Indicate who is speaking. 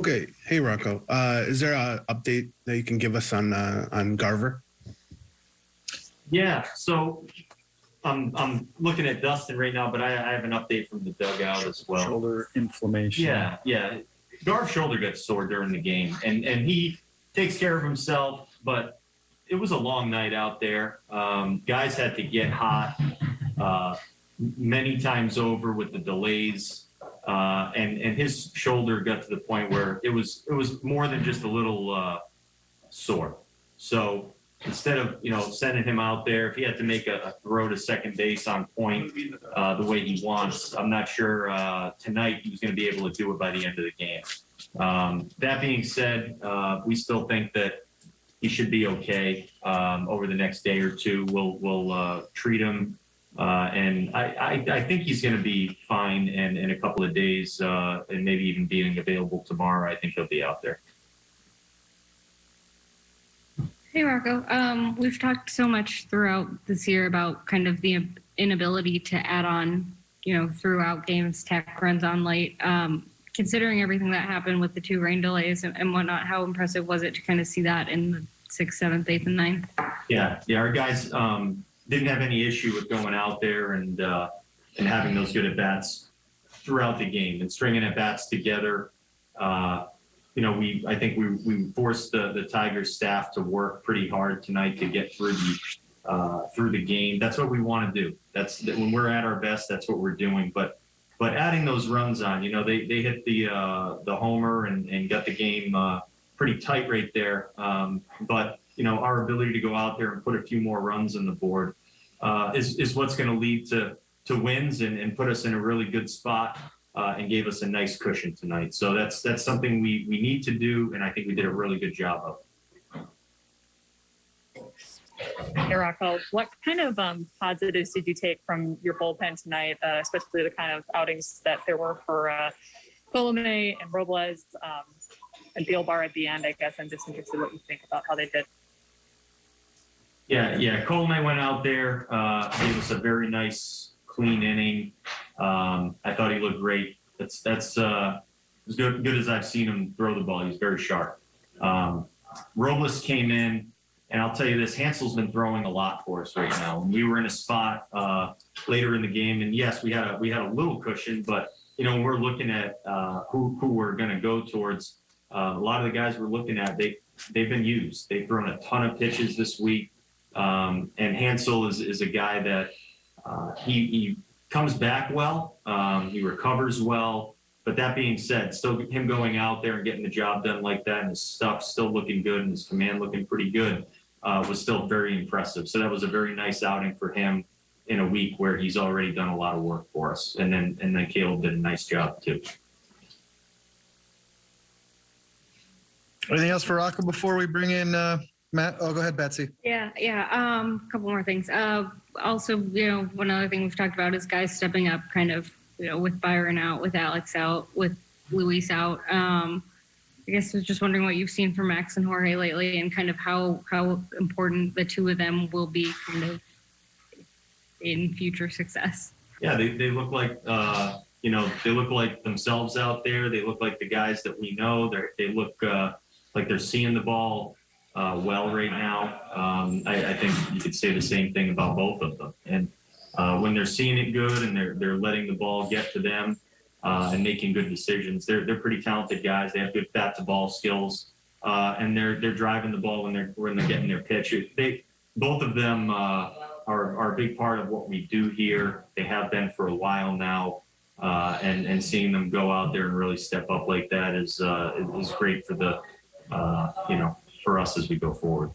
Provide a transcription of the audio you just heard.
Speaker 1: Okay. Hey, Rocco. Is there an update that you can give us on Garver?
Speaker 2: Yeah. So I'm looking at Dustin right now, but I have an update from the dugout as well.
Speaker 3: Shoulder inflammation.
Speaker 2: Yeah. Garv's shoulder got sore during the game, and he takes care of himself, but it was a long night out there. Guys had to get hot many times over with the delays, and his shoulder got to the point where it was more than just a little sore. So instead of sending him out there, if he had to make a throw to second base on point the way he wants, I'm not sure tonight he was going to be able to do it by the end of the game. That being said, we still think that he should be okay over the next day or two. We'll treat him, and I think he's going to be fine. And in a couple of days, and maybe even being available tomorrow, I think he'll be out there.
Speaker 4: Hey, Rocco. We've talked so much throughout this year about kind of the inability to add on, throughout games, tech runs on late. Considering everything that happened with the 2 rain delays and whatnot, how impressive was it to kind of see that in the 6th, 7th, 8th, and 9th? Yeah. Our guys
Speaker 2: Didn't have any issue with going out there and having those good at-bats throughout the game and stringing at-bats together. I think we forced the Tigers staff to work pretty hard tonight to get through the game. That's what we want to do. When we're at our best, that's what we're doing. But adding those runs on, they hit the homer and got the game pretty tight right there. But our ability to go out there and put a few more runs on the board is what's going to lead to wins and put us in a really good spot and gave us a nice cushion tonight. So that's something we need to do, and I think we did a really good job of.
Speaker 5: Hey, Rocco, what kind of positives did you take from your bullpen tonight, especially the kind of outings that there were for Colome and Robles and Bealbar at the end? I guess I'm just interested what you think about how they did.
Speaker 2: Yeah. Colome went out there, gave us a very nice, clean inning. I thought he looked great. That's as good as I've seen him throw the ball. He's very sharp. Robles came in. And I'll tell you this, Hansel's been throwing a lot for us right now. And we were in a spot later in the game, and yes, we had a little cushion, but when we're looking at who we're going to go towards, a lot of the guys we're looking at, they've been used. They've thrown a ton of pitches this week, and Hansel is a guy that he comes back well, he recovers well. But that being said, still him going out there and getting the job done like that, and his stuff still looking good, and his command looking pretty good. Was still very impressive. So that was a very nice outing for him in a week where he's already done a lot of work for us. And then Caleb did a nice job too.
Speaker 3: Anything else for Rocco before we bring in Matt? Oh, go ahead, Betsy.
Speaker 4: Yeah. A couple more things. Also, one other thing we've talked about is guys stepping up kind of, with Byron out, with Alex out, with Luis out. I guess I was just wondering what you've seen from Max and Jorge lately and kind of how important the two of them will be kind of in future success.
Speaker 2: Yeah, they look like, they look like themselves out there. They look like the guys that we know. They look like they're seeing the ball well right now. I think you could say the same thing about both of them. And when they're seeing it good and they're letting the ball get to them, and making good decisions. They're pretty talented guys. They have good bat to ball skills, and they're driving the ball when they're getting their pitch. Both of them are a big part of what we do here. They have been for a while now, and seeing them go out there and really step up like that is great for for us as we go forward.